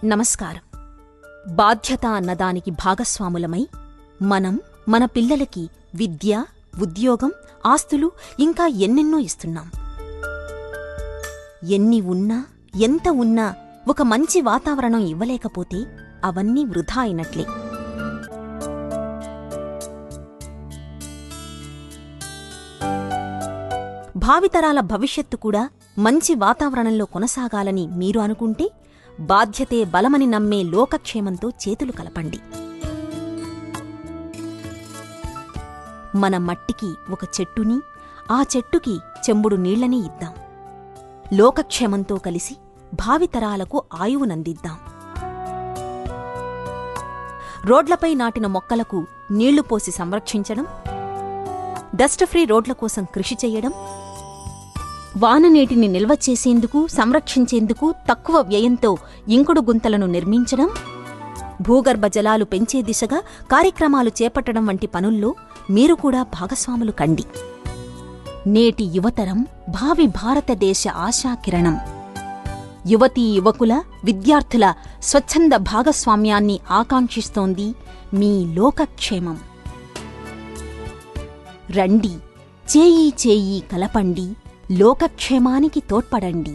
నమస్కారం. బాధ్యత అన్నదానికి భాగస్వాములమై మనం మన పిల్లలకి విద్య, ఉద్యోగం, ఆస్తులు ఇంకా ఎన్నెన్నో ఇస్తున్నాం. ఎన్ని ఉన్నా, ఎంత ఉన్నా ఒక మంచి వాతావరణం ఇవ్వలేకపోతే అవన్నీ వృధా అయినట్లే. భావితరాల భవిష్యత్తు కూడా మంచి వాతావరణంలో కొనసాగాలని మీరు అనుకుంటే బాధ్యతే బలమని నమ్మే లోకక్షేమంతో చేతులు కలపండి. మన మట్టికి ఒక చెట్టుని, ఆ చెట్టుకి చెంబుడు నీళ్లని ఇద్దాం. లోకక్షేమంతో కలిసి భావితరాలకు ఆయువునందిద్దాం. రోడ్లపై నాటిన మొక్కలకు నీళ్లు పోసి సంరక్షించడం, డస్ట్ ఫ్రీ రోడ్ల కోసం కృషి చెయ్యడం, వాననీటిని నిల్వ చేసేందుకు, సంరక్షించేందుకు తక్కువ వ్యయంతో ఇంకుడు గుంతలను నిర్మించడం, భూగర్భ జలాలు పెంచే దిశగా కార్యక్రమాలు చేపట్టడం వంటి పనుల్లో మీరు కూడా భాగస్వాములు కండి. నేటి యువతరం భావి భారతదేశ ఆశాకిరణం. యువతీ యువకుల, విద్యార్థుల స్వచ్ఛంద భాగస్వామ్యాన్ని ఆకాంక్షిస్తోంది మీ లోకక్షేమం. రండి, చేయి చేయి కలపండి, లోకక్షేమానికి తోడ్పడండి.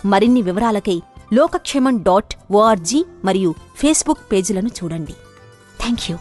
మరిన్ని వివరాలకై లోకక్షేమం.org మరియు ఫేస్బుక్ పేజీలను చూడండి. థాంక్యూ.